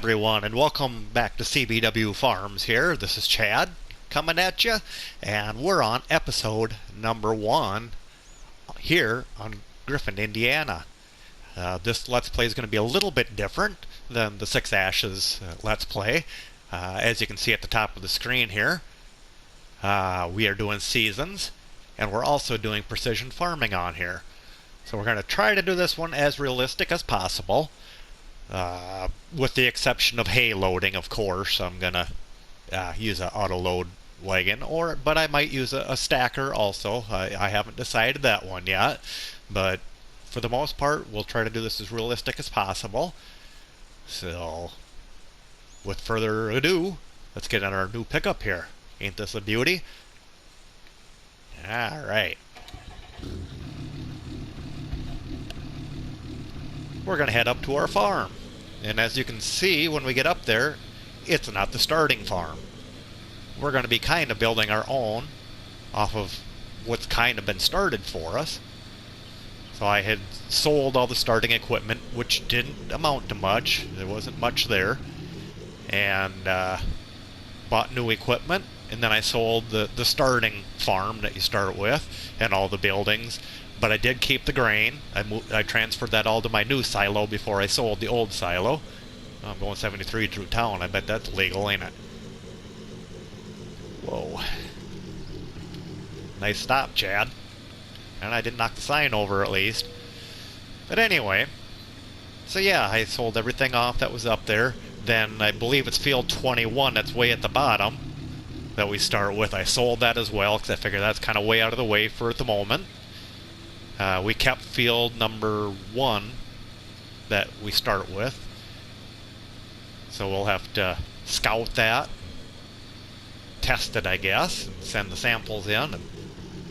everyone, and welcome back to CBW Farms here. This is Chad coming at you, and we're on episode number 1 here on Griffin, Indiana. This Let's Play is going to be a little bit different than the Six Ashes Let's Play. As you can see at the top of the screen here, we are doing seasons, and we're also doing precision farming on here. So we're going to try to do this one as realistic as possible. With the exception of hay loading, of course. I'm going to use an auto load wagon, but I might use a stacker also. I haven't decided that one yet, but for the most part, we'll try to do this as realistic as possible. So, with further ado, let's get on our new pickup here. Ain't this a beauty? Alright. We're going to head up to our farm. And as you can see, when we get up there, it's not the starting farm. We're going to be kind of building our own off of what's kind of been started for us. So I had sold all the starting equipment, which didn't amount to much. There wasn't much there. And bought new equipment. And then I sold the starting farm that you start with and all the buildings. But I did keep the grain. I transferred that all to my new silo before I sold the old silo. I'm going 73 through town. I bet that's legal, ain't it? Whoa. Nice stop, Chad. And I didn't knock the sign over at least. But anyway. So yeah, I sold everything off that was up there. Then I believe it's field 21 that's way at the bottom that we start with. I sold that as well because I figure that's kind of way out of the way for at the moment. We kept field number 1 that we start with. So we'll have to scout that, test it, I guess, and send the samples in. And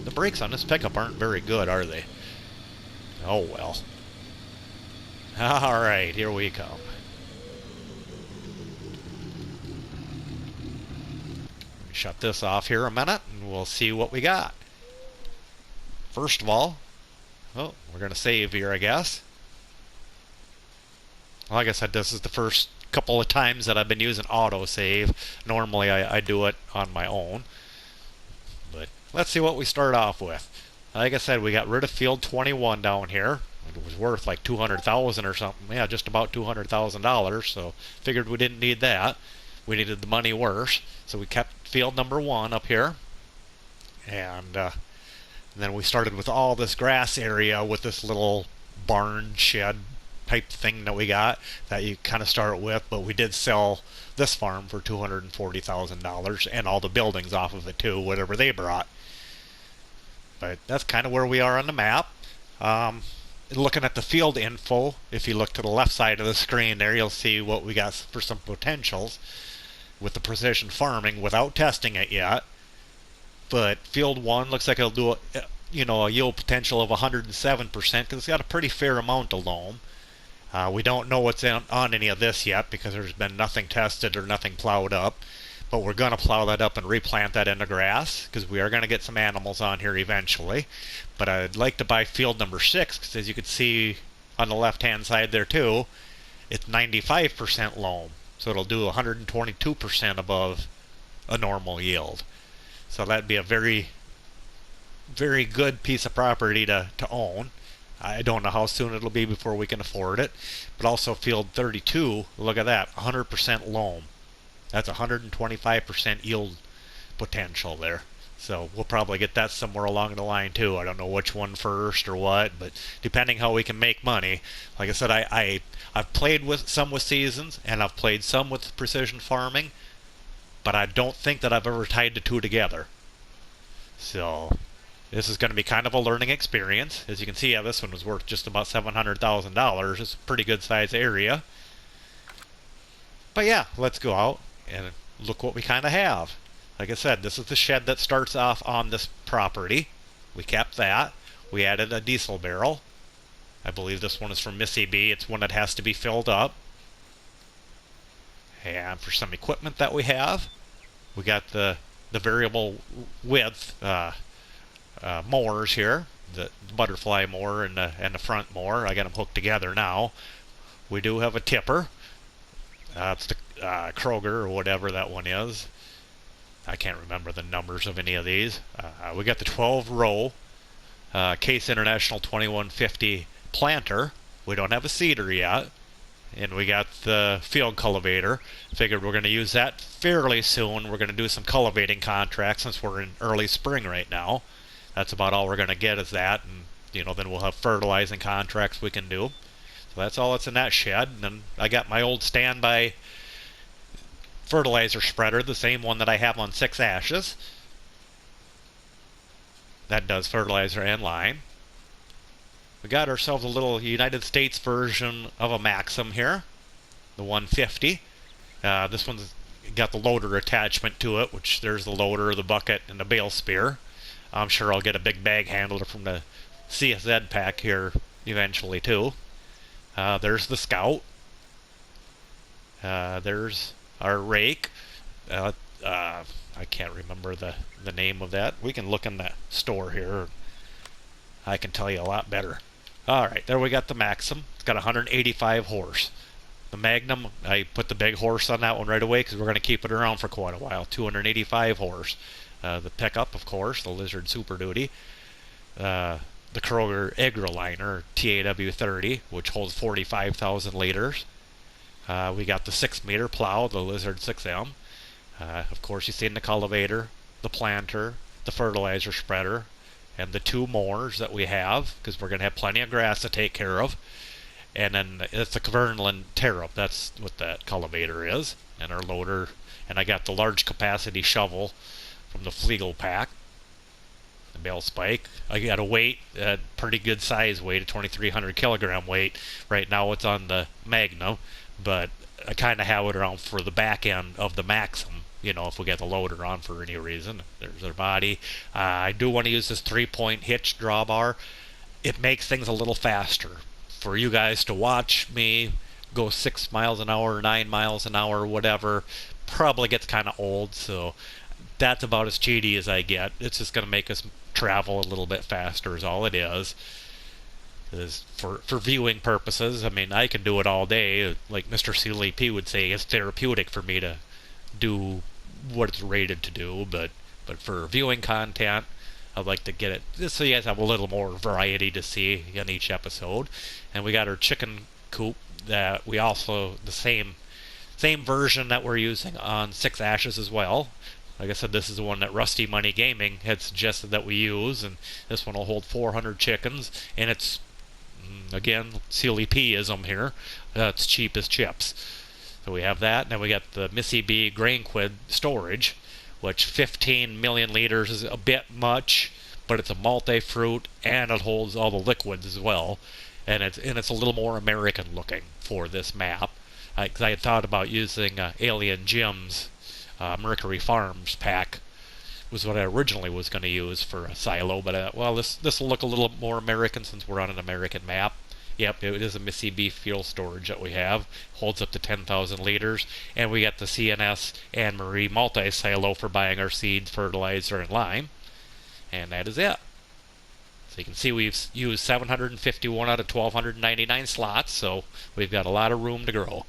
the brakes on this pickup aren't very good, are they? Oh well. Alright, here we come. Shut this off here a minute and we'll see what we got. First of all, we're going to save here, I guess. Like I said, this is the first couple of times that I've been using autosave. Normally I do it on my own. But let's see what we start off with. Like I said, we got rid of field 21 down here. It was worth like $200,000 or something. Yeah, just about $200,000. So figured we didn't need that. We needed the money worse. So we kept field number 1 up here. And then we started with all this grass area with this little barn shed type thing that we got that you kind of start with, but we did sell this farm for $240,000 and all the buildings off of it too, whatever they brought. But that's kind of where we are on the map. Looking at the field info, if you look to the left side of the screen there, you'll see what we got for some potentials with the precision farming without testing it yet. But field 1 looks like it'll do a yield potential of 107% because it's got a pretty fair amount of loam. We don't know what's on any of this yet because there's been nothing tested or nothing plowed up. But we're going to plow that up and replant that into grass because we are going to get some animals on here eventually. But I'd like to buy field number 6 because as you can see on the left hand side there too, it's 95% loam. So it'll do 122% above a normal yield. So that'd be a very, very good piece of property to own. I don't know how soon it'll be before we can afford it. But also field 32, look at that, 100% loam. That's 125% yield potential there. So we'll probably get that somewhere along the line too. I don't know which one first or what, but depending how we can make money. Like I said, I've played with some with seasons and I've played some with precision farming. But I don't think that I've ever tied the two together. So this is going to be kind of a learning experience. As you can see, this one was worth just about $700,000. It's a pretty good size area. But yeah, let's go out and look what we kind of have. Like I said, this is the shed that starts off on this property. We kept that. We added a diesel barrel. I believe this one is from Missy B. It's one that has to be filled up. And for some equipment that we have, we got the variable width mowers here, the butterfly mower and the front mower. I got them hooked together now. We do have a tipper. It's the Kroger or whatever that one is. I can't remember the numbers of any of these. We got the 12 row Case International 2150 planter. We don't have a seeder yet. And we got the field cultivator. Figured we're going to use that fairly soon. We're going to do some cultivating contracts since we're in early spring right now. That's about all we're going to get is that. And, then we'll have fertilizing contracts we can do. So that's all that's in that shed. And then I got my old standby fertilizer spreader, the same one that I have on 6 ashes. That does fertilizer and lime. We got ourselves a little United States version of a Maxim here, the 150. This one's got the loader attachment to it, which there's the loader, the bucket, and the bale spear. I'm sure I'll get a big bag handler from the CSZ pack here eventually too. There's the Scout. There's our rake. I can't remember the name of that. We can look in the store here. I can tell you a lot better. Alright, there we got the Maxim. It's got 185 horse. The Magnum, I put the big horse on that one right away because we're going to keep it around for quite a while. 285 horse. The pickup, of course, the Lizard Super Duty. The Kroger Agroliner TAW 30, which holds 45,000 liters. We got the 6-meter plow, the Lizard 6M. Of course, you've seen the cultivator, the planter, the fertilizer spreader, and the 2 mowers that we have, because we're going to have plenty of grass to take care of. And then it's the Kverneland Tear-Up. That's what that cultivator is. And our loader. And I got the large capacity shovel from the Flegel pack. The bale spike. I got a weight, a pretty good size weight, a 2,300 kilogram weight. Right now it's on the Magnum, but I kind of have it around for the back end of the Maxim. If we get the loader on for any reason. There's their body. I do want to use this 3-point hitch drawbar. It makes things a little faster. For you guys to watch me go 6 miles an hour, 9 miles an hour, whatever, probably gets kind of old. So that's about as cheaty as I get. It's just going to make us travel a little bit faster is all it is. For viewing purposes, I mean, I can do it all day. Like Mr. CLP would say, it's therapeutic for me to do what it's rated to do, but for viewing content, I'd like to get it just so you guys have a little more variety to see in each episode. And we got our chicken coop that we also, the same version that we're using on 6 ashes as well. Like I said, this is the one that Rusty Money Gaming had suggested that we use, and this one will hold 400 chickens, and it's, again, CLP-ism here. It's cheap as chips. So we have that, and then we got the Missy B grain quid storage, which 15 million liters is a bit much, but it's a multi-fruit, and it holds all the liquids as well. And it's a little more American looking for this map. Because I had thought about using Alien Jim's Mercury Farms pack, was what I originally was going to use for a silo, but this will look a little more American since we're on an American map. Yep, it is a Missy B fuel storage that we have. Holds up to 10,000 liters. And we got the CNS Anne Marie multi-silo for buying our seeds, fertilizer, and lime. And that is it. So you can see we've used 751 out of 1,299 slots, so we've got a lot of room to grow.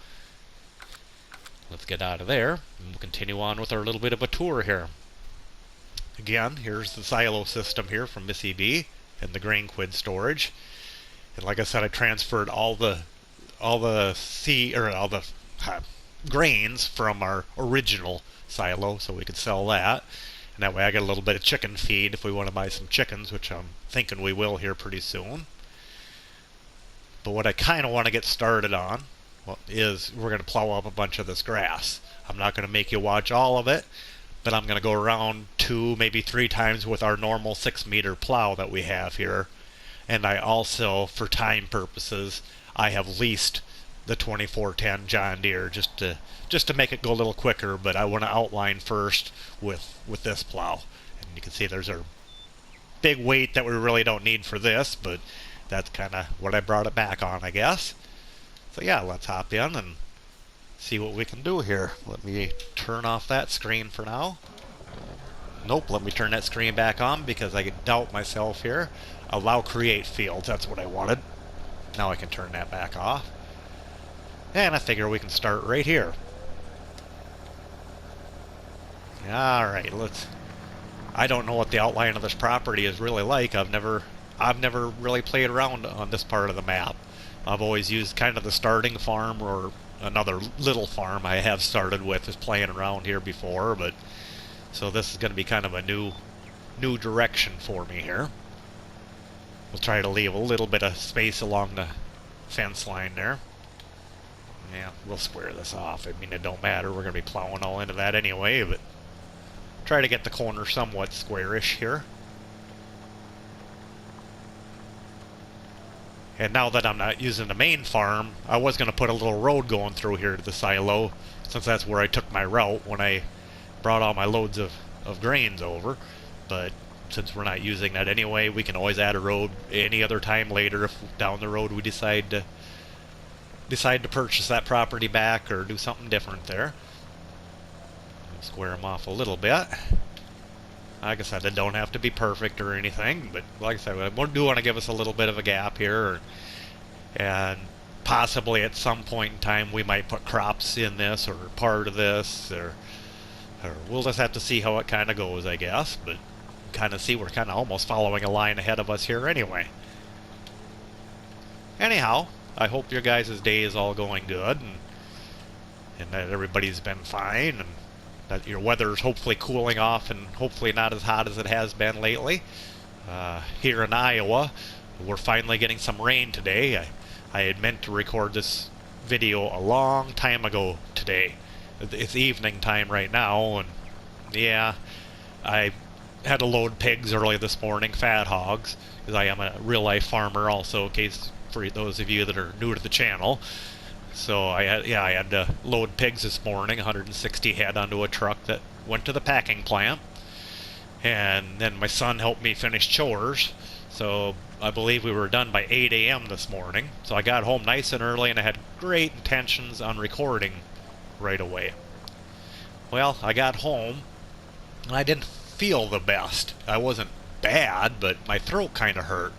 Let's get out of there, and we'll continue on with our little bit of a tour here. Again, here's the silo system here from Missy B and the grain quid storage. And like I said, I transferred all the grains from our original silo so we could sell that. And that way I got a little bit of chicken feed if we want to buy some chickens, which I'm thinking we will here pretty soon. But what I kind of want to get started on is we're going to plow up a bunch of this grass. I'm not going to make you watch all of it, but I'm going to go around 2, maybe 3 times with our normal 6-meter plow that we have here. And I also, for time purposes, I have leased the 2410 John Deere just to make it go a little quicker, but I want to outline first with this plow. And you can see there's our big weight that we really don't need for this, but that's kind of what I brought it back on, I guess. So yeah, let's hop in and see what we can do here. Let me turn off that screen for now. Nope, let me turn that screen back on because I could doubt myself here. Allow create fields, that's what I wanted. Now I can turn that back off. And I figure we can start right here. Alright, let's... I don't know what the outline of this property is really like. I've never really played around on this part of the map. I've always used kind of the starting farm, or another little farm I have started with is playing around here before, but so this is going to be kind of a new direction for me here. We'll try to leave a little bit of space along the fence line there. Yeah, we'll square this off. I mean, it don't matter. We're going to be plowing all into that anyway, but try to get the corner somewhat squarish here. And now that I'm not using the main farm, I was going to put a little road going through here to the silo, since that's where I took my route when I brought all my loads of grains over. But since we're not using that anyway, we can always add a road any other time later if down the road we decide to purchase that property back or do something different there. Square them off a little bit. Like I said, they don't have to be perfect or anything, but like I said, I do want to give us a little bit of a gap here, and possibly at some point in time we might put crops in this or part of this, or we'll just have to see how it kind of goes, I guess, but kind of see we're kind of almost following a line ahead of us here anyway. Anyhow, I hope your guys' day is all going good, and that everybody's been fine, and that your weather's hopefully cooling off and hopefully not as hot as it has been lately. Here in Iowa, we're finally getting some rain today. I had meant to record this video a long time ago today. It's evening time right now, and yeah, I had to load pigs early this morning, fat hogs, because I am a real-life farmer also, in case for those of you that are new to the channel. So I had to load pigs this morning, 160 head onto a truck that went to the packing plant. And then my son helped me finish chores. So I believe we were done by 8 a.m. this morning. So I got home nice and early, and I had great intentions on recording right away. Well, I got home, and I didn't feel the best. I wasn't bad, but my throat kind of hurt.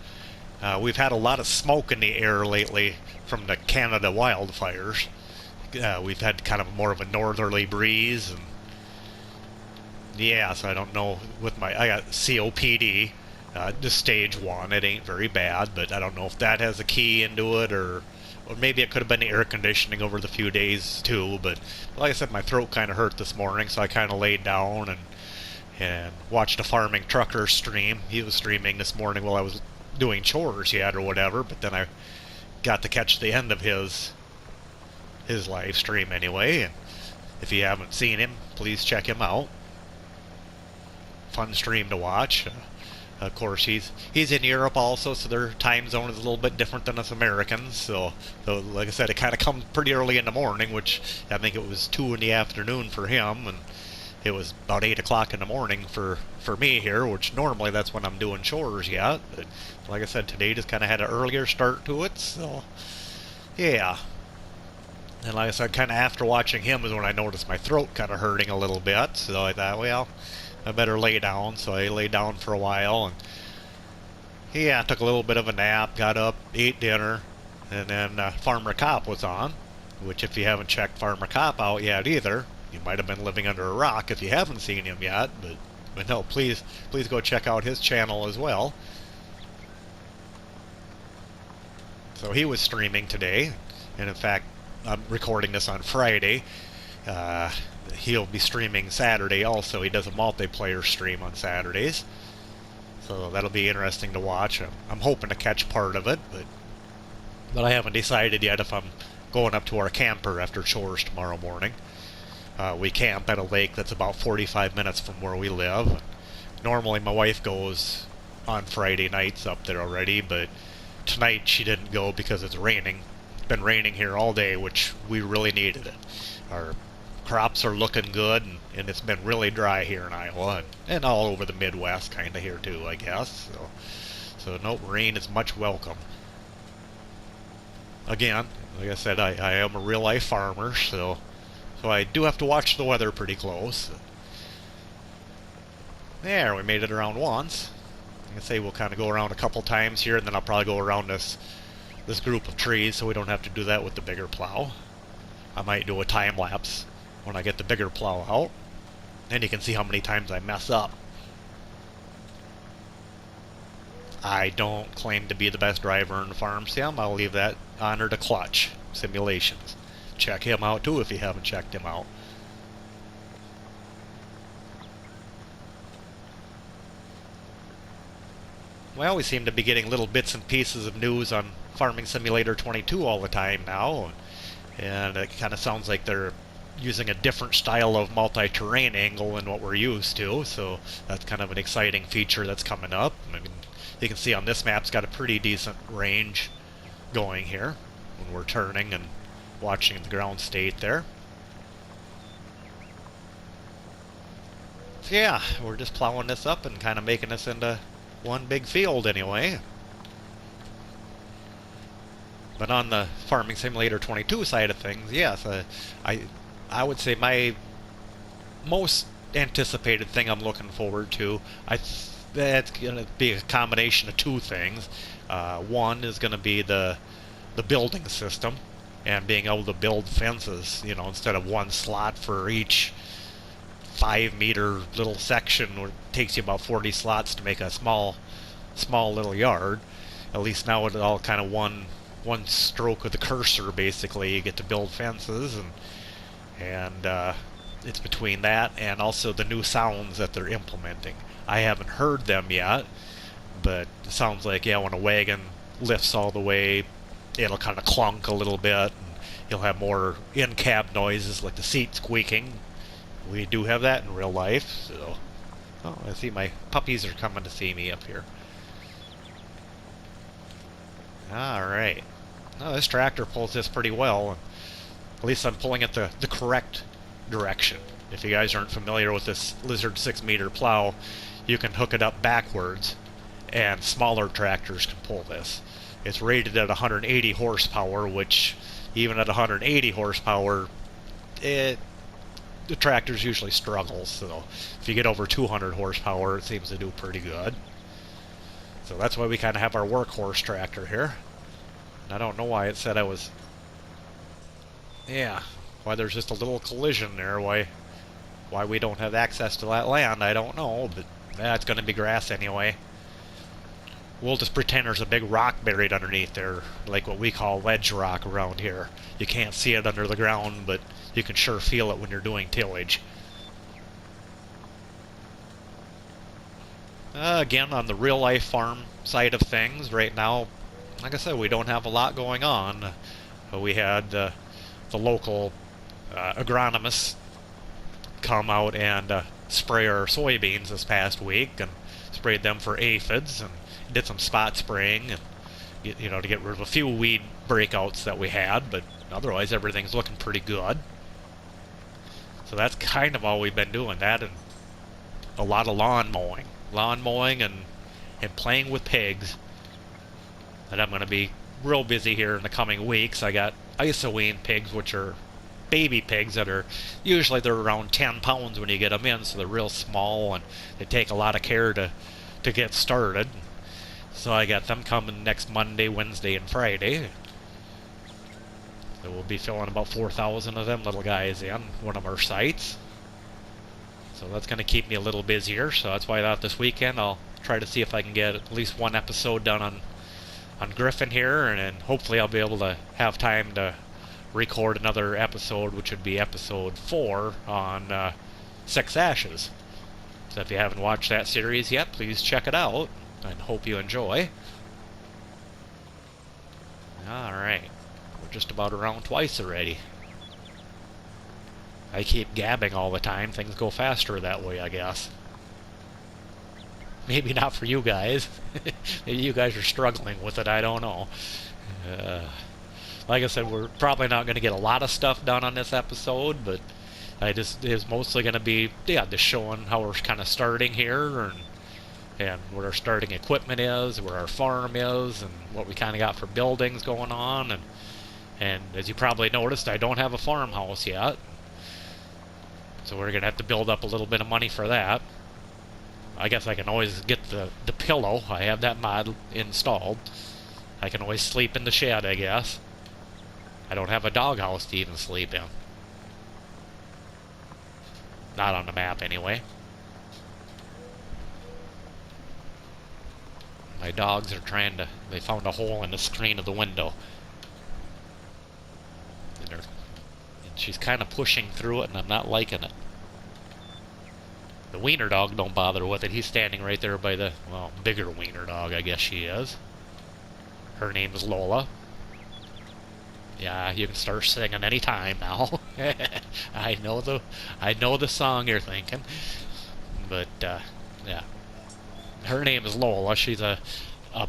We've had a lot of smoke in the air lately from the Canada wildfires. We've had kind of more of a northerly breeze, and yeah, so I don't know with I got COPD, just stage 1. It ain't very bad, but I don't know if that has a key into it, or maybe it could have been the air conditioning over the few days too. But like I said, my throat kind of hurt this morning, so I kind of laid down and watched a farming trucker stream. He was streaming this morning while I was doing chores yet or whatever, but then I got to catch the end of his live stream anyway, and if you haven't seen him, please check him out. Fun stream to watch. Of course, he's in Europe also, so their time zone is a little bit different than us Americans, so like I said, it kind of comes pretty early in the morning, which I think it was 2 in the afternoon for him, and it was about 8 o'clock in the morning for me here, which normally that's when I'm doing chores yet. But like I said, today just kind of had an earlier start to it, so yeah. And like I said, kind of after watching him is when I noticed my throat kind of hurting a little bit, so I thought, well, I better lay down. So I lay down for a while, and yeah, took a little bit of a nap, got up, ate dinner, and then Farmer Cop was on, which if you haven't checked Farmer Cop out yet either, you might have been living under a rock if you haven't seen him yet, but no, please go check out his channel as well. So he was streaming today, and in fact, I'm recording this on Friday. He'll be streaming Saturday also. He does a multiplayer stream on Saturdays, so that'll be interesting to watch. I'm hoping to catch part of it, but I haven't decided yet if I'm going up to our camper after chores tomorrow morning. We camp at a lake that's about 45 minutes from where we live. Normally my wife goes on Friday nights up there already, but tonight she didn't go because it's raining. It's been raining here all day, which we really needed it. Our crops are looking good, and it's been really dry here in Iowa, and all over the Midwest kind of here too, I guess. So no, rain is much welcome. Again, like I said, I am a real-life farmer, so I do have to watch the weather pretty close. There, we made it around once. I can say we'll kind of go around a couple times here, and then I'll probably go around this group of trees, so we don't have to do that with the bigger plow. I might do a time lapse when I get the bigger plow out, and you can see how many times I mess up. I don't claim to be the best driver in the farm sim. I'll leave that honor to Clutch Simulations. Check him out too if you haven't checked him out. Well, we seem to be getting little bits and pieces of news on Farming Simulator 22 all the time now, and it kind of sounds like they're using a different style of multi-terrain angle than what we're used to, so that's kind of an exciting feature that's coming up. I mean, you can see on this map it's got a pretty decent range going here when we're turning and watching the ground state there. So yeah, we're just plowing this up and kind of making this into one big field anyway. But on the Farming Simulator 22 side of things, yes, I would say my most anticipated thing I'm looking forward to, that's going to be a combination of two things. One is going to be the building system and being able to build fences, you know, instead of one slot for each 5-meter little section, where it takes you about 40 slots to make a small little yard. At least now it's all kind of one stroke of the cursor, basically. You get to build fences, and it's between that and also the new sounds that they're implementing. I haven't heard them yet, but it sounds like, yeah, when a wagon lifts all the way, it'll kind of clunk a little bit, and you'll have more in-cab noises like the seat squeaking. We do have that in real life, so... Oh, I see my puppies are coming to see me up here. Alright. Oh, this tractor pulls this pretty well. At least I'm pulling it the correct direction. If you guys aren't familiar with this Lizard 6-meter plow, you can hook it up backwards, and smaller tractors can pull this. It's rated at 180 horsepower, which, even at 180 horsepower, the tractors usually struggle, so if you get over 200 horsepower, it seems to do pretty good. So that's why we kind of have our workhorse tractor here. And I don't know why it said I was... Yeah, why there's just a little collision there, why we don't have access to that land, I don't know, but it's going to be grass anyway. We'll just pretend there's a big rock buried underneath there, like what we call ledge rock around here. You can't see it under the ground, but you can sure feel it when you're doing tillage. Again, on the real-life farm side of things, right now, like I said, we don't have a lot going on. We had the local agronomists come out and spray our soybeans this past week, and sprayed them for aphids, and did some spot spraying, and you know, to get rid of a few weed breakouts that we had, but otherwise everything's looking pretty good. So that's kind of all we've been doing, that and a lot of lawn mowing and playing with pigs. And I'm going to be real busy here in the coming weeks. I got isoine pigs, which are baby pigs that are usually they're around 10 pounds when you get them in, so they're real small and they take a lot of care to get started. So I got them coming next Monday, Wednesday, and Friday. So we'll be filling about 4,000 of them little guys in one of our sites. So that's going to keep me a little busier, so that's why I thought this weekend I'll try to see if I can get at least one episode done on Griffin here, and then hopefully I'll be able to have time to record another episode, which would be episode 4 on 6 Ashes. So if you haven't watched that series yet, please check it out, and hope you enjoy. Alright, we're just about around twice already. I keep gabbing all the time, things go faster that way, I guess. Maybe not for you guys. Maybe you guys are struggling with it, I don't know. Like I said, we're probably not going to get a lot of stuff done on this episode, but it was mostly going to be, yeah, just showing how we're kind of starting here, and what our starting equipment is, where our farm is, and what we kind of got for buildings going on, and as you probably noticed, I don't have a farmhouse yet, so we're going to have to build up a little bit of money for that. I guess I can always get the pillow. I have that mod installed. I can always sleep in the shed, I guess. I don't have a doghouse to even sleep in. Not on the map, anyway. My dogs are trying to... They found a hole in the screen of the window. And she's kind of pushing through it, and I'm not liking it. The wiener dog don't bother with it. He's standing right there by the, well, bigger wiener dog, I guess she is. Her name is Lola. Yeah, you can start singing any time now. I know the song you're thinking. But yeah. Her name is Lola. She's a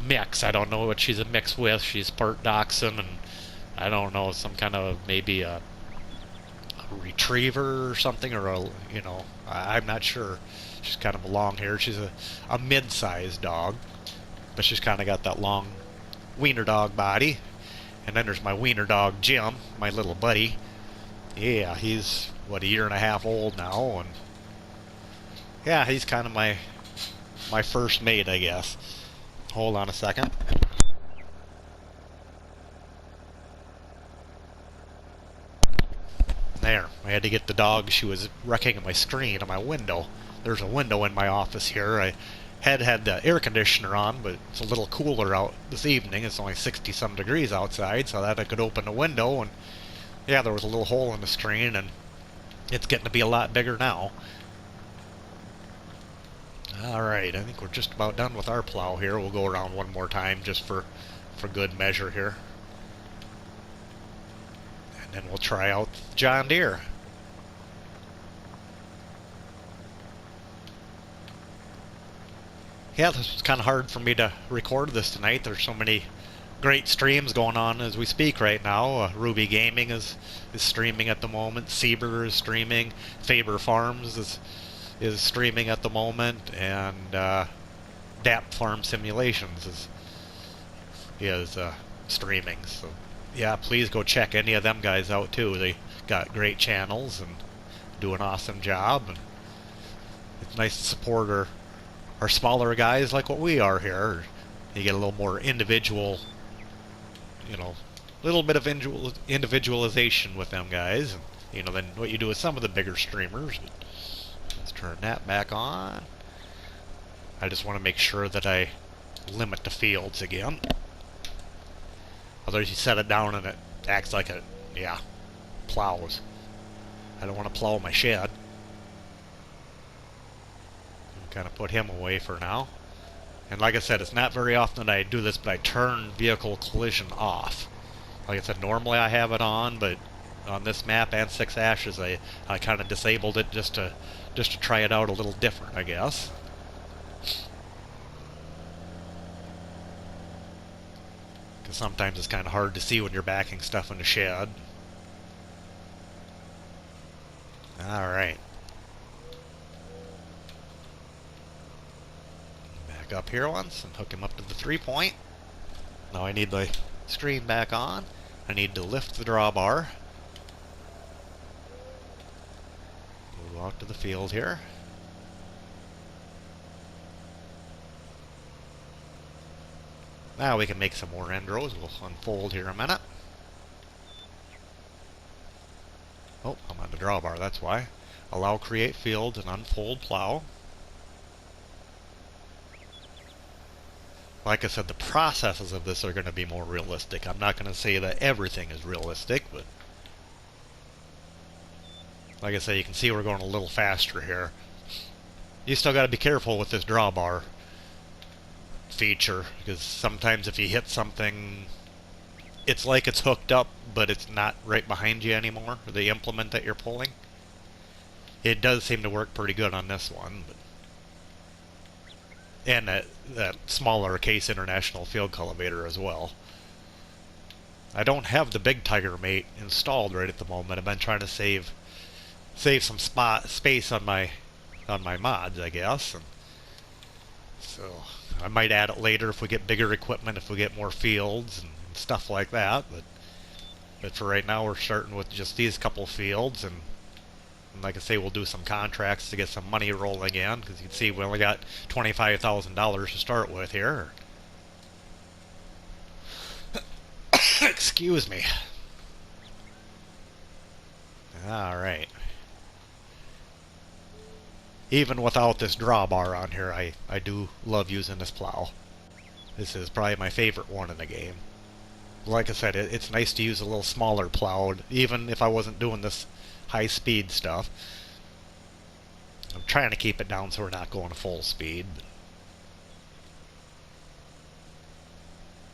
mix. I don't know what she's a mix with. She's part dachshund and I don't know, some kind of maybe a retriever or something, or I'm not sure. She's kind of a long hair. She's a mid-sized dog, but she's kind of got that long wiener dog body. And then there's my wiener dog Jim, my little buddy. Yeah, he's what, a year and a half old now, and yeah, he's kind of my first mate, I guess. Hold on a second. There, I had to get the dog. She was wrecking my screen on my window. There's a window in my office here. I had the air conditioner on, but it's a little cooler out this evening. It's only 60-some degrees outside, so that I could open the window, and yeah, there was a little hole in the screen, and it's getting to be a lot bigger now. Alright, I think we're just about done with our plow here. We'll go around one more time just for good measure here. And then we'll try out John Deere. Yeah, this was kind of hard for me to record this tonight. There's so many great streams going on as we speak right now. Ruby Gaming is streaming at the moment. Sieber is streaming. Faber Farms is streaming at the moment, and DAP Farm Simulations is streaming. So yeah, please go check any of them guys out too. They got great channels and do an awesome job, and it's nice to support our smaller guys like what we are here. You get a little more individual, a little bit of individualization with them guys, and than what you do with some of the bigger streamers. Let's turn that back on. I just want to make sure that I limit the fields again. Otherwise you set it down and it acts like plows. I don't want to plow my shed. Kind of put him away for now. And like I said, it's not very often that I do this, but I turn vehicle collision off. Like I said, normally I have it on, but on this map and Six Ashes, I kind of disabled it just to try it out a little different, I guess. Because sometimes it's kind of hard to see when you're backing stuff in the shed. Alright. Back up here once and hook him up to the 3-point. Now I need the screen back on. I need to lift the drawbar. Move out to the field here. Now we can make some more end rows. We'll unfold here a minute. Oh, I'm on the drawbar, that's why. Allow create field and unfold plow. Like I said, the processes of this are going to be more realistic. I'm not going to say that everything is realistic, but like I say, you can see we're going a little faster here. You still got to be careful with this drawbar feature, because sometimes if you hit something, it's like it's hooked up, but it's not right behind you anymore, the implement that you're pulling. It does seem to work pretty good on this one, but and that smaller Case International field cultivator as well. I don't have the big Tiger Mate installed right at the moment. I've been trying to save some space on my mods, I guess. And so I might add it later if we get bigger equipment, if we get more fields and stuff like that. But for right now, we're starting with just these couple fields, and like I say, we'll do some contracts to get some money rolling in, because you can see we only got $25,000 to start with here. Excuse me. Alright. Even without this drawbar on here, I do love using this plow. This is probably my favorite one in the game. Like I said, it's nice to use a little smaller plow, even if I wasn't doing this high-speed stuff. I'm trying to keep it down so we're not going to full speed.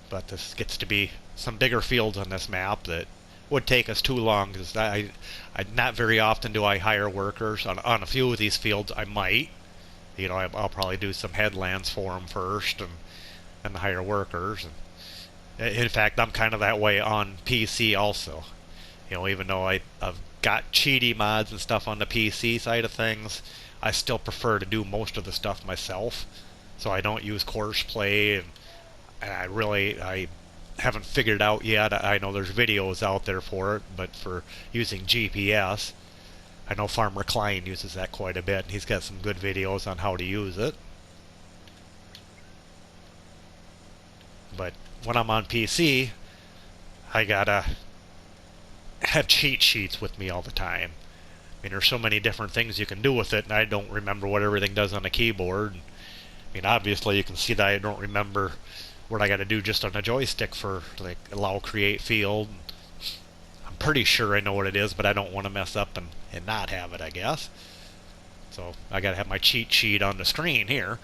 But this gets to be some bigger fields on this map that would take us too long, because I not very often do I hire workers. On a few of these fields I might. You know, I'll probably do some headlands for them first and hire workers. And in fact, I'm kind of that way on PC also. You know, even though I've got cheaty mods and stuff on the PC side of things, I still prefer to do most of the stuff myself. So I don't use Courseplay, and I haven't figured out yet. I know there's videos out there for it, but for using GPS, I know Farmer Klein uses that quite a bit, and he's got some good videos on how to use it. But when I'm on PC, I gotta have cheat sheets with me all the time. I mean, there's so many different things you can do with it, and I don't remember what everything does on the keyboard. I mean, obviously you can see that I don't remember what I got to do just on a joystick for, like, allow create field. I'm pretty sure I know what it is, but I don't want to mess up and not have it, I guess. So I got to have my cheat sheet on the screen here.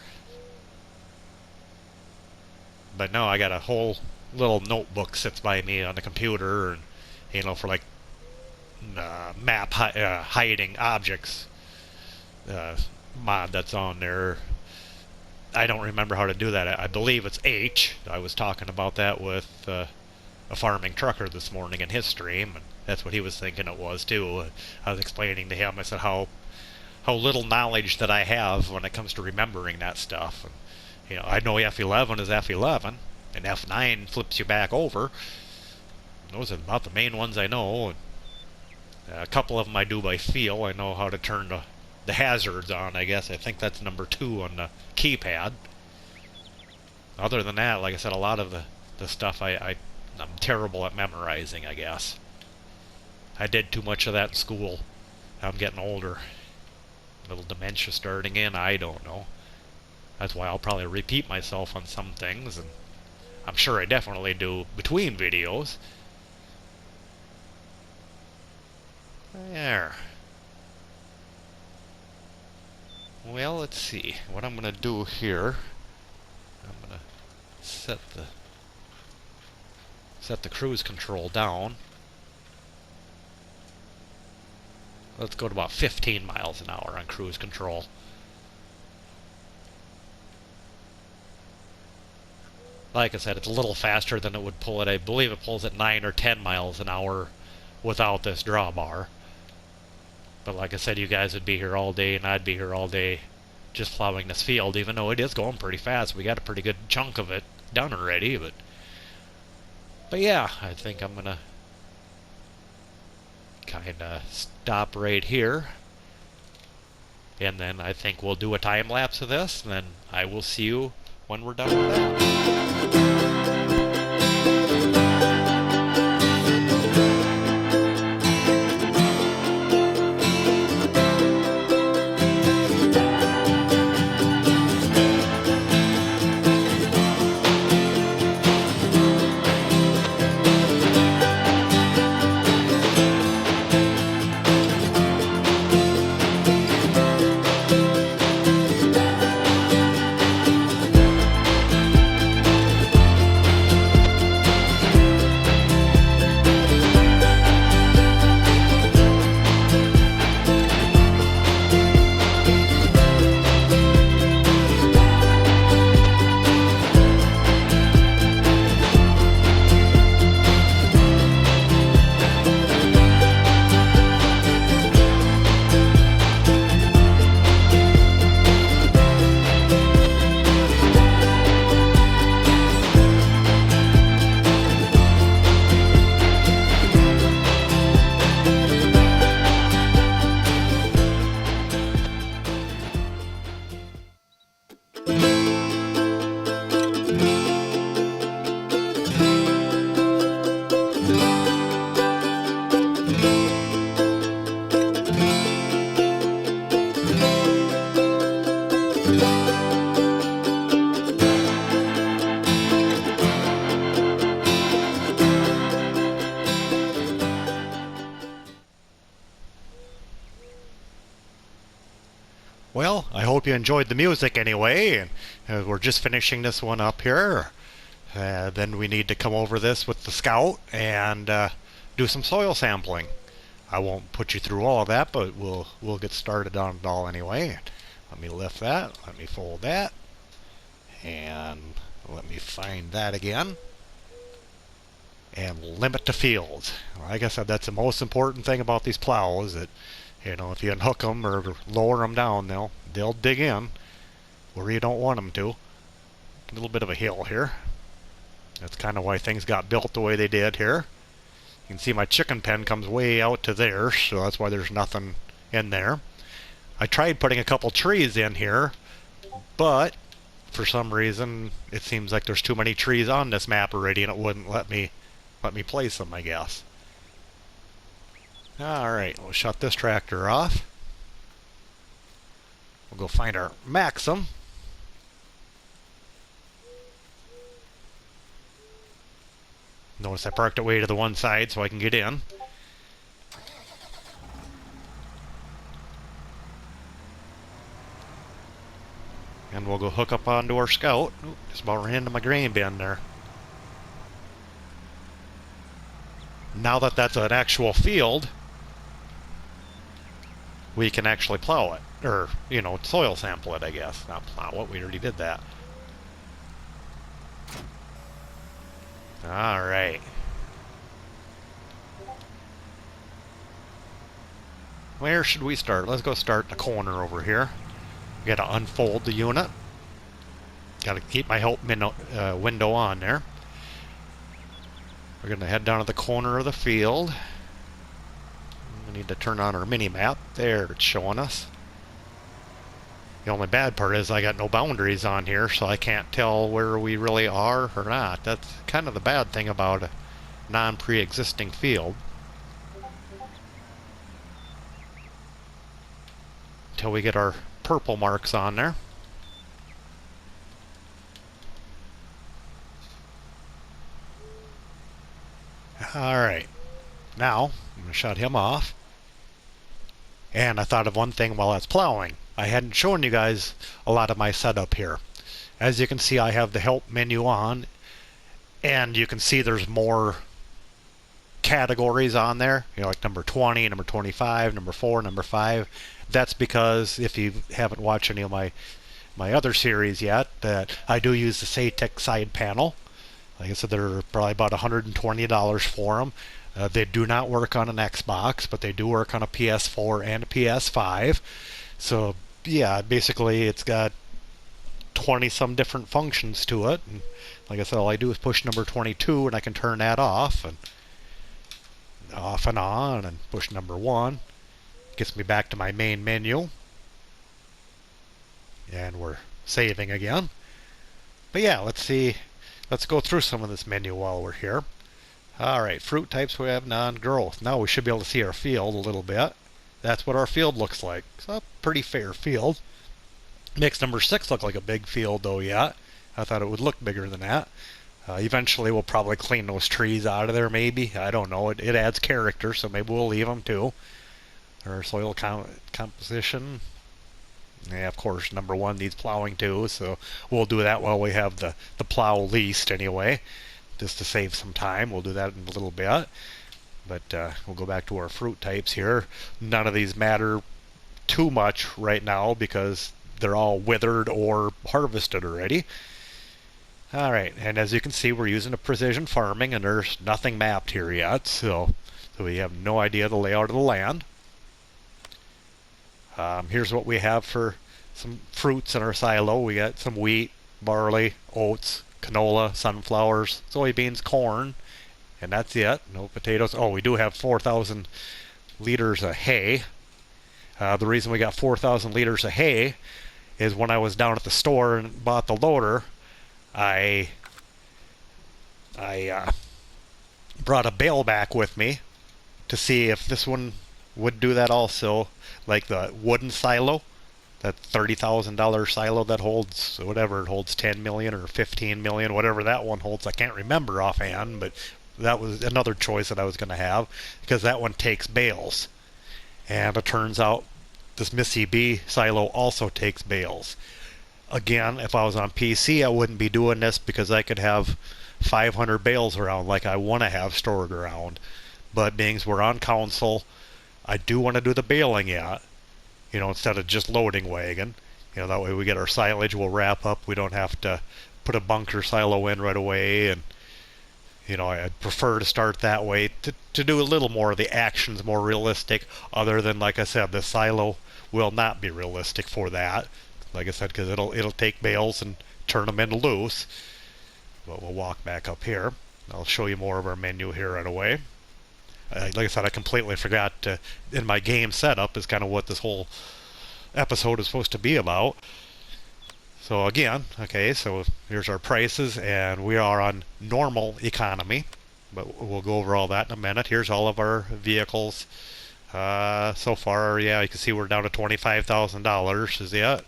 But no, I got a whole little notebook sits by me on the computer, and, you know, for like map hiding objects mod that's on there. I don't remember how to do that. I believe it's H. I was talking about that with a farming trucker this morning in his stream, and that's what he was thinking it was too. I was explaining to him, I said how little knowledge that I have when it comes to remembering that stuff. And, you know, I know F11 is F11, and F9 flips you back over. Those are about the main ones I know. And a couple of them I do by feel. I know how to turn the hazards on, I guess. I think that's number 2 on the keypad. Other than that, like I said, a lot of the stuff I'm terrible at memorizing, I guess. I did too much of that in school. I'm getting older. A little dementia starting in, I don't know. That's why I'll probably repeat myself on some things, and I'm sure I definitely do between videos. There. Well, let's see. What I'm going to do here, I'm going to set the cruise control down. Let's go to about 15 miles an hour on cruise control. Like I said, it's a little faster than it would pull it. I believe it pulls at 9 or 10 miles an hour without this drawbar. But like I said, you guys would be here all day, and I'd be here all day just plowing this field, even though it is going pretty fast. We got a pretty good chunk of it done already, but yeah, I think I'm going to kind of stop right here. And then I think we'll do a time lapse of this, and then I will see you when we're done with that. Well, I hope you enjoyed the music anyway, and we're just finishing this one up here. Then we need to come over this with the Scout and do some soil sampling. I won't put you through all of that, but we'll get started on it all anyway. Let me lift that, let me fold that, and let me find that again. And limit to fields. Like I said, that's the most important thing about these plows, that if you unhook them or lower them down, they'll dig in where you don't want them to. A little bit of a hill here. That's kind of why things got built the way they did here. You can see my chicken pen comes way out to there, so that's why there's nothing in there. I tried putting a couple trees in here, but for some reason it seems like there's too many trees on this map already, and it wouldn't let me place them, I guess. Alright, we'll shut this tractor off. We'll go find our Maxim. Notice I parked it way to the one side so I can get in. And we'll go hook up onto our Scout. Oop, just about ran into my grain bin there. Now that that's an actual field, we can actually plow it. Or, soil sample it, I guess. Not plow it, we already did that. Alright. Where should we start? Let's go start in the corner over here. We gotta unfold the unit. Gotta keep my help window on there. We're gonna head down to the corner of the field. We need to turn on our mini map. There, it's showing us. The only bad part is I got no boundaries on here, so I can't tell where we really are or not. That's kind of the bad thing about a non-pre-existing field. Until we get our purple marks on there. Alright, now I'm going to shut him off. And I thought of one thing while I was plowing. I hadn't shown you guys a lot of my setup here. As you can see, I have the help menu on, and you can see there's more categories on there, like number 20, number 25, number 4, number 5. That's because if you haven't watched any of my other series yet, that I do use the SATEC side panel. Like I said, they're probably about $120 for them. They do not work on an Xbox, but they do work on a PS4 and a PS5. So yeah, basically it's got 20 some different functions to it. And like I said, all I do is push number 22 and I can turn that off and on, and push number 1. Gets me back to my main menu. And we're saving again. But yeah, let's go through some of this menu while we're here. Alright, fruit types, we have non-growth. Now we should be able to see our field a little bit. That's what our field looks like. It's a pretty fair field. Makes number 6 look like a big field though yet. I thought it would look bigger than that. Eventually we'll probably clean those trees out of there maybe. I don't know. It adds character, so maybe we'll leave them too. Our soil composition. Yeah, of course, number 1 needs plowing too, so we'll do that while we have the plow leased anyway. Just to save some time. We'll do that in a little bit. But we'll go back to our fruit types here. None of these matter too much right now because they're all withered or harvested already. Alright, and as you can see, we're using a precision farming, and there's nothing mapped here yet, so we have no idea the layout of the land. Here's what we have for some fruits in our silo. We got some wheat, barley, oats, canola, sunflowers, soybeans, corn, and that's it. No potatoes. Oh, we do have 4,000 liters of hay. The reason we got 4,000 liters of hay is when I was down at the store and bought the loader, I brought a bale back with me to see if this one would do that also, like the wooden silo, that $30,000 silo that holds whatever it holds, 10 million or 15 million, whatever that one holds. I can't remember offhand, but that was another choice that I was going to have because that one takes bales. And it turns out this Missy B silo also takes bales. Again, if I was on PC, I wouldn't be doing this because I could have 500 bales around like I want to have stored around. But being as we're on console, I do want to do the baling yet, instead of just loading wagon. That way we get our silage, we'll wrap up. We don't have to put a bunker silo in right away. And, I'd prefer to start that way to do a little more of the actions more realistic, other than, like I said, the silo will not be realistic for that. Like I said, because it'll take bales and turn them into loose. But we'll walk back up here. I'll show you more of our menu here right away. Like I said, I completely forgot in my game setup is kind of what this whole episode is supposed to be about. So again, okay, so here's our prices, and we are on normal economy, but we'll go over all that in a minute. Here's all of our vehicles. So far, yeah, you can see we're down to $25,000 is it.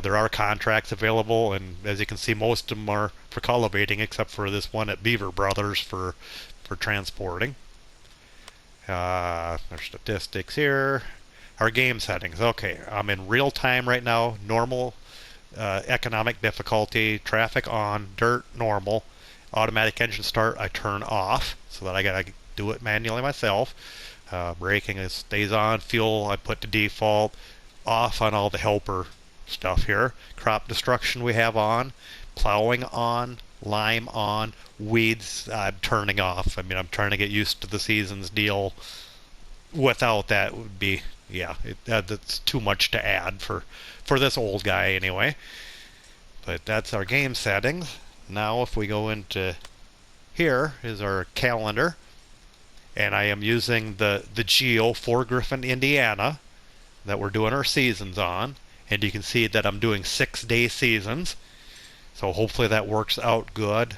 There are contracts available, and as you can see, most of them are for cultivating, except for this one at Beaver Brothers for transporting. Our statistics here. Our game settings. Okay, I'm in real time right now. Normal, economic difficulty, traffic on, dirt normal, automatic engine start I turn off so that I gotta do it manually myself. Braking stays on. Fuel I put to default. Off on all the helper stuff here. Crop destruction we have on. Plowing on. Lime on. Weeds I'm turning off. I mean, I'm trying to get used to the seasons deal. Without that would be, yeah, that's too much to add for this old guy anyway. But that's our game settings. Now if we go into here is our calendar, and I am using the Geo for Griffin, Indiana that we're doing our seasons on, and you can see that I'm doing 6-day seasons, so hopefully that works out good.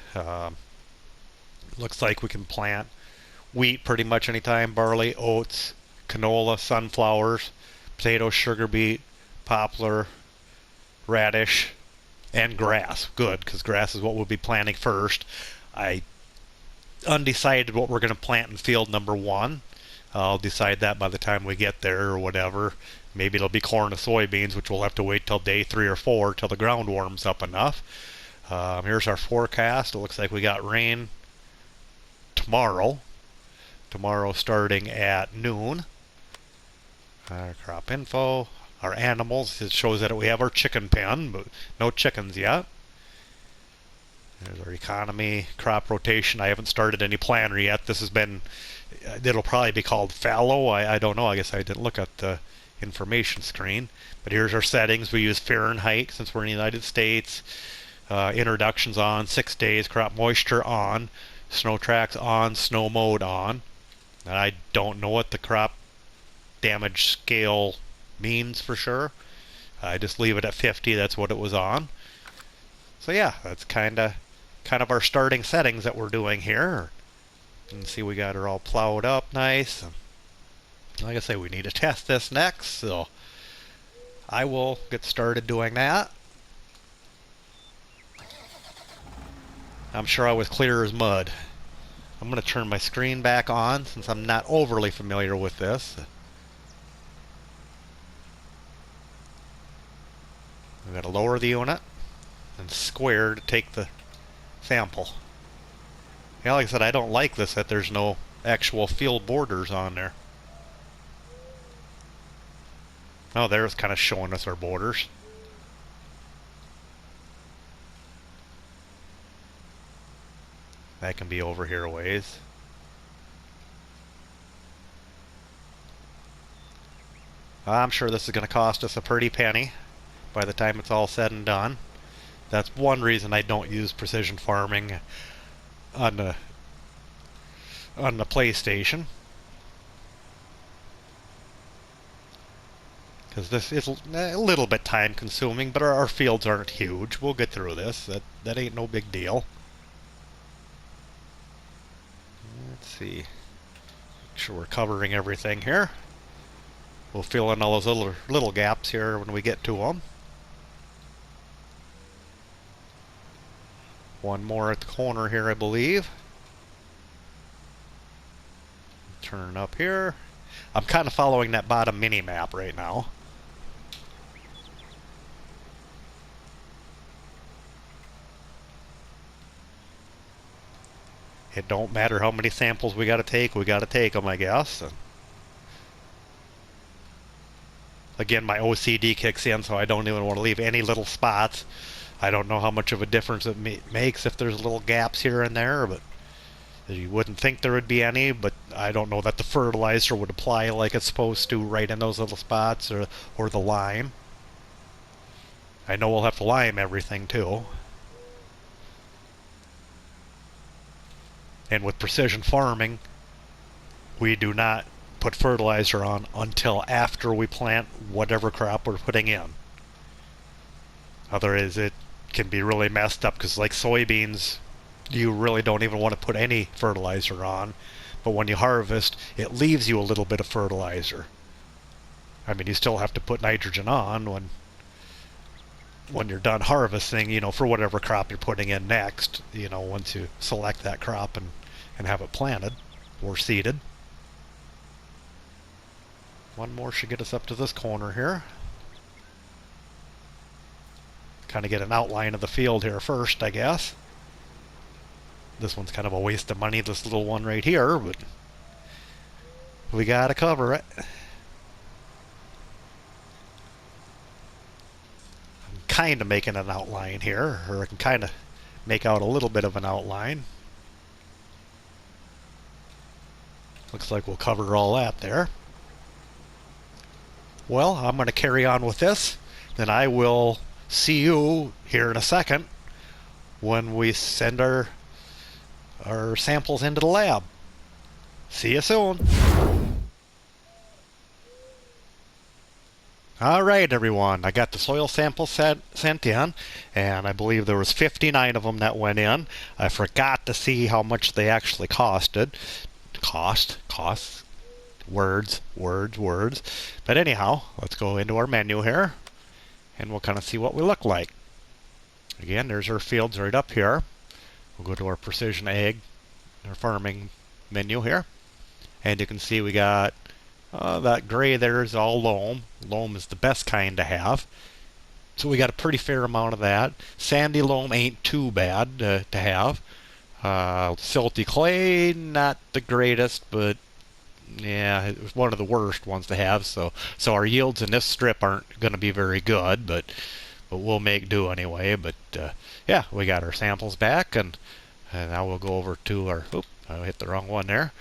Looks like we can plant wheat pretty much anytime, barley, oats, canola, sunflowers, potatoes, sugar beet, poplar, radish, and grass. Good, because grass is what we'll be planting first. I undecided what we're going to plant in field number 1. I'll decide that by the time we get there or whatever. Maybe it'll be corn or soybeans, which we'll have to wait till day 3 or 4 till the ground warms up enough. Here's our forecast. It looks like we got rain tomorrow. Tomorrow starting at noon. Our crop info. Our animals. It shows that we have our chicken pen, but no chickens yet. There's our economy, crop rotation. I haven't started any planner yet. This has been, it'll probably be called fallow. I don't know. I guess I didn't look at the information screen. But here's our settings. We use Fahrenheit since we're in the United States. Introductions on, 6 days. Crop moisture on. Snow tracks on. Snow mode on. And I don't know what the crop damage scale means for sure. I just leave it at 50. That's what it was on. So yeah, that's kind of our starting settings that we're doing here. You can see we got her all plowed up nice. Like I say, we need to test this next, so I will get started doing that. I'm sure I was clear as mud. I'm going to turn my screen back on since I'm not overly familiar with this. We've got to lower the unit and square to take the sample. Yeah, like I said, I don't like this that there's no actual field borders on there. Oh, there's kind of showing us our borders. That can be over here a ways. I'm sure this is going to cost us a pretty penny by the time it's all said and done. That's one reason I don't use precision farming on the PlayStation. Because this is a little bit time consuming, but our fields aren't huge. We'll get through this. That ain't no big deal. Let's see. Make sure we're covering everything here. We'll fill in all those little gaps here when we get to them. One more at the corner here, I believe. Turn up here. I'm kind of following that bottom mini map right now. It don't matter how many samples we got to take them, I guess. And again, my OCD kicks in, so I don't even want to leave any little spots. I don't know how much of a difference it makes if there's little gaps here and there, but you wouldn't think there would be any, but I don't know that the fertilizer would apply like it's supposed to right in those little spots, or the lime. I know we'll have to lime everything too. And with precision farming, we do not put fertilizer on until after we plant whatever crop we're putting in. Otherwise, it can be really messed up, because like soybeans, you really don't even want to put any fertilizer on, but when you harvest, it leaves you a little bit of fertilizer. I mean, you still have to put nitrogen on when you're done harvesting, for whatever crop you're putting in next, once you select that crop and have it planted or seeded. One more should get us up to this corner here. Kind of get an outline of the field here first, I guess. This one's kind of a waste of money, this little one right here, but we gotta cover it. I'm kind of making an outline here, or I can kind of make out a little bit of an outline. Looks like we'll cover all that there. Well, I'm going to carry on with this. Then I will see you here in a second when we send our samples into the lab. See you soon. Alright everyone, I got the soil samples sent in, and I believe there was 59 of them that went in. I forgot to see how much they actually costed. Costs. Words. But anyhow, let's go into our menu here, and we'll kind of see what we look like. Again, there's our fields right up here. We'll go to our precision ag, our farming menu here, and you can see we got that gray there is all loam. Loam is the best kind to have, so we got a pretty fair amount of that. Sandy loam ain't too bad to have. Silty clay, not the greatest, but yeah, it's one of the worst ones to have. So our yields in this strip aren't going to be very good, but we'll make do anyway. But yeah, we got our samples back, and now we'll go over to our. Oop, I hit the wrong one there.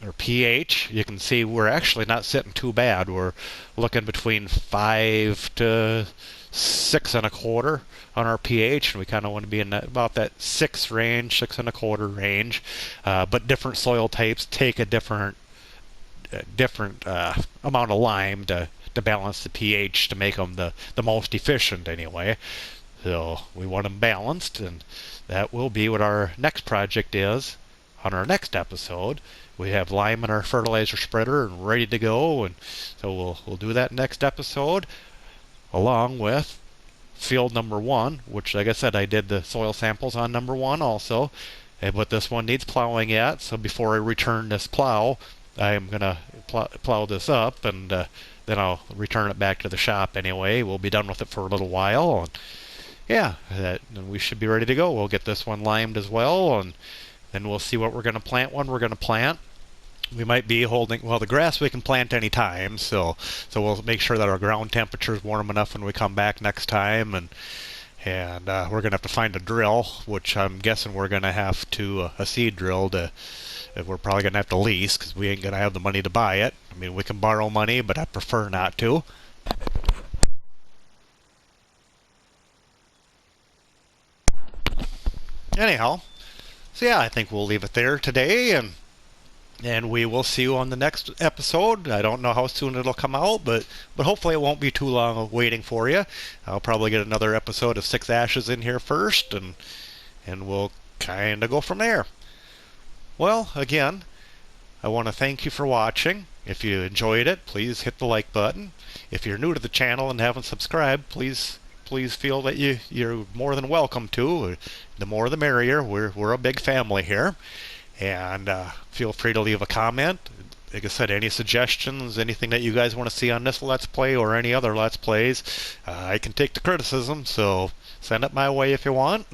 Our pH, you can see we're actually not sitting too bad. We're looking between 5 to 6.25 on our pH, and we kind of want to be in about that 6 range, 6.25 range. But different soil types take a different amount of lime to balance the pH to make them the most efficient anyway. So we want them balanced, and that will be what our next project is on our next episode. We have lime in our fertilizer spreader and ready to go, and so we'll do that next episode, along with field number 1, which, like I said, I did the soil samples on number 1 also, but this one needs plowing yet. So before I return this plow, I'm gonna plow this up, and then I'll return it back to the shop anyway. We'll be done with it for a little while, and yeah, and we should be ready to go. We'll get this one limed as well, and then we'll see what we're going to plant when we're going to plant. We might be holding, well, the grass we can plant any time, so we'll make sure that our ground temperature is warm enough when we come back next time, and we're going to have to find a drill, which I'm guessing we're going to have to, a seed drill, we're probably going to have to lease, because we ain't going to have the money to buy it. I mean, we can borrow money, but I prefer not to. Anyhow, so yeah, I think we'll leave it there today, and we will see you on the next episode. I don't know how soon it'll come out, but hopefully it won't be too long of waiting for you. I'll probably get another episode of Six Ashes in here first, and we'll kind of go from there. Well, again, I want to thank you for watching. If you enjoyed it, please hit the like button. If you're new to the channel and haven't subscribed, please feel that you're more than welcome to. The more the merrier. We're a big family here. And feel free to leave a comment. Like I said, any suggestions, anything that you guys want to see on this Let's Play or any other Let's Plays, I can take the criticism, so send it my way if you want.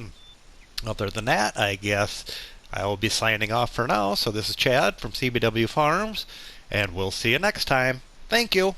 Other than that, I guess I will be signing off for now. So this is Chad from CBW Farms, and we'll see you next time. Thank you.